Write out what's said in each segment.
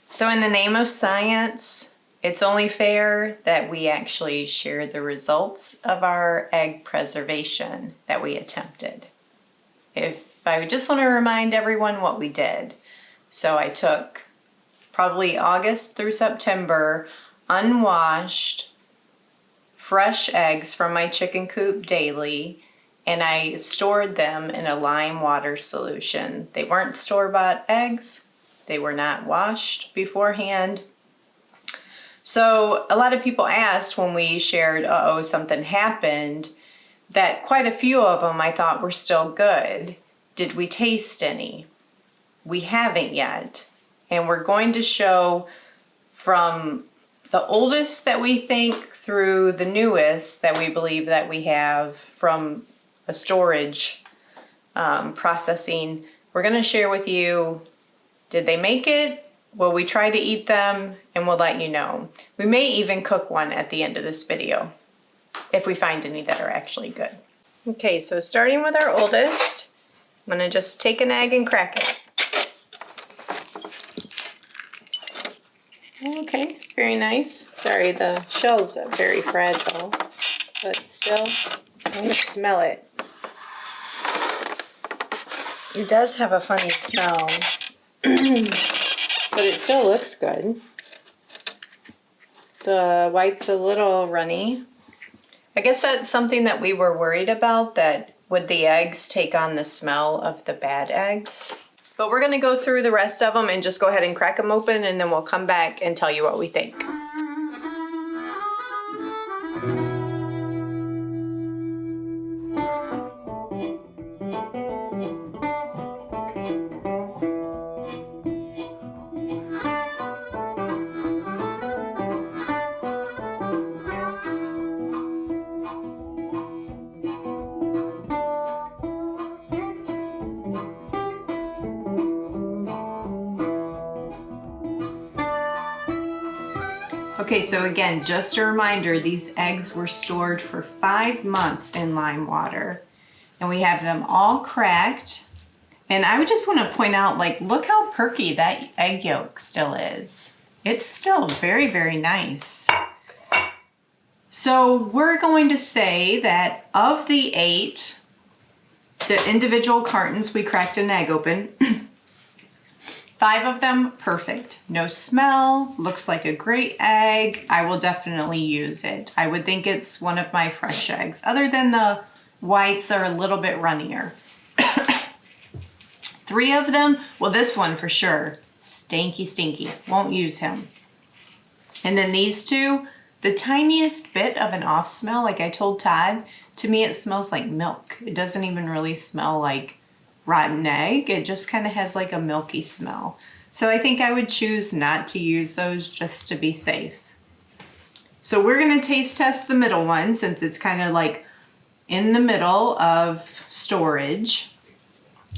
So in the name of science, it's only fair that we actually share the results of our egg preservation that we attempted. If I just want to remind everyone what we did. So I took probably August through September unwashed fresh eggs from my chicken coop daily, and I stored them in a lime water solution. They weren't store-bought eggs. They were not washed beforehand. So a lot of people asked when we shared, uh-oh, something happened, that quite a few of them I thought were still good. Did we taste any? We haven't yet. And we're going to show from the oldest that we think through the newest that we believe that we have from a storage processing. We're going to share with you, did they make it? Will we try to eat them? And we'll let you know. We may even cook one at the end of this video if we find any that are actually good. Okay, so starting with our oldest, I'm going to just take an egg and crack it. Okay, very nice. Sorry, the shell's very fragile, but still, I'm going to smell it. It does have a funny smell, but it still looks good. The white's a little runny. I guess that's something that we were worried about, that would the eggs take on the smell of the bad eggs? But we're going to go through the rest of them and just go ahead and crack them open, and then we'll come back and tell you what we think. Okay, so again, just a reminder, these eggs were stored for 5 months in lime water, and we have them all cracked. And I would just want to point out, like, look how perky that egg yolk still is. It's still very, very nice. So we're going to say that of the 8 individual cartons we cracked an egg open, 5 of them perfect. No smell, looks like a great egg. I will definitely use it. I would think it's one of my fresh eggs, other than the whites are a little bit runnier. 3 of them, well, this one for sure, stinky, stinky, won't use him. And then these 2, the tiniest bit of an off smell, like I told Todd, to me it smells like milk. It doesn't even really smell like rotten egg. It just kind of has like a milky smell. So I think I would choose not to use those just to be safe. So we're going to taste test the middle one since it's kind of like in the middle of storage.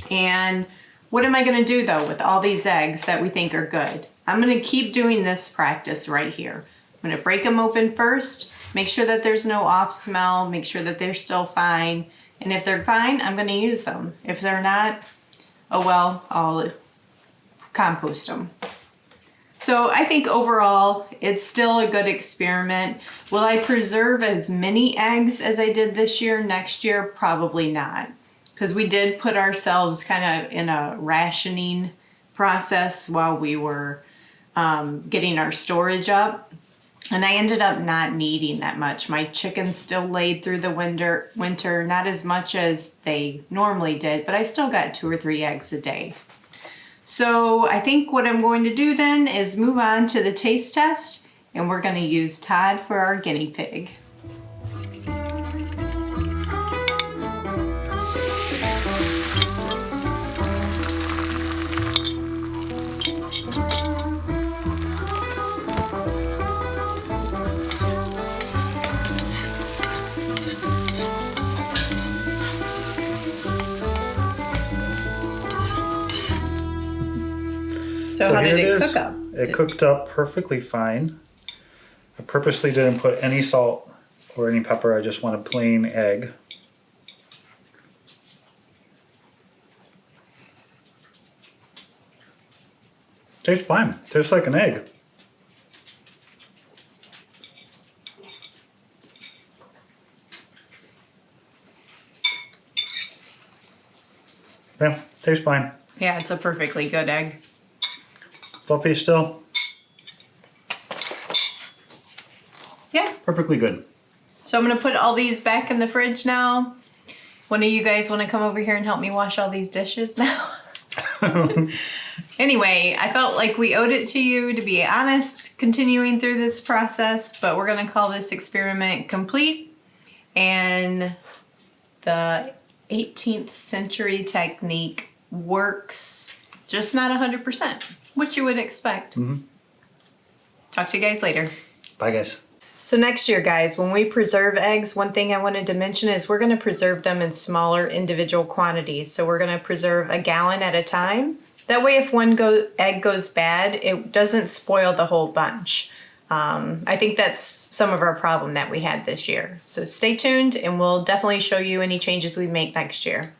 And what am I going to do though with all these eggs that we think are good? I'm going to keep doing this practice right here. I'm going to break them open first, make sure that there's no off smell, make sure that they're still fine. And if they're fine, I'm going to use them. If they're not, oh well, I'll compost them. So I think overall, it's still a good experiment. Will I preserve as many eggs as I did this year next year? Probably not. Because we did put ourselves kind of in a rationing process while we were getting our storage up. And I ended up not needing that much. My chickens still laid through the winter, not as much as they normally did, but I still got 2 or 3 eggs a day. So I think what I'm going to do then is move on to the taste test, and we're going to use Todd for our guinea pig. So how did it cook up? It cooked up perfectly fine. I purposely didn't put any salt or any pepper. I just want a plain egg. Tastes fine. Tastes like an egg. Yeah, tastes fine. Yeah, it's a perfectly good egg. Fluffy still. Yeah. Perfectly good. So I'm gonna put all these back in the fridge now. One of you guys wanna come over here and help me wash all these dishes now? Anyway, I felt like we owed it to you to be honest, continuing through this process, but we're gonna call this experiment complete. And the 18th century technique works, just not 100%, which you would expect. Mm-hmm. Talk to you guys later. Bye, guys. So next year, guys, when we preserve eggs, one thing I wanted to mention is we're going to preserve them in smaller individual quantities. So we're going to preserve a gallon at a time. That way, if one egg goes bad, it doesn't spoil the whole bunch. I think that's some of our problem that we had this year. So stay tuned and we'll definitely show you any changes we make next year.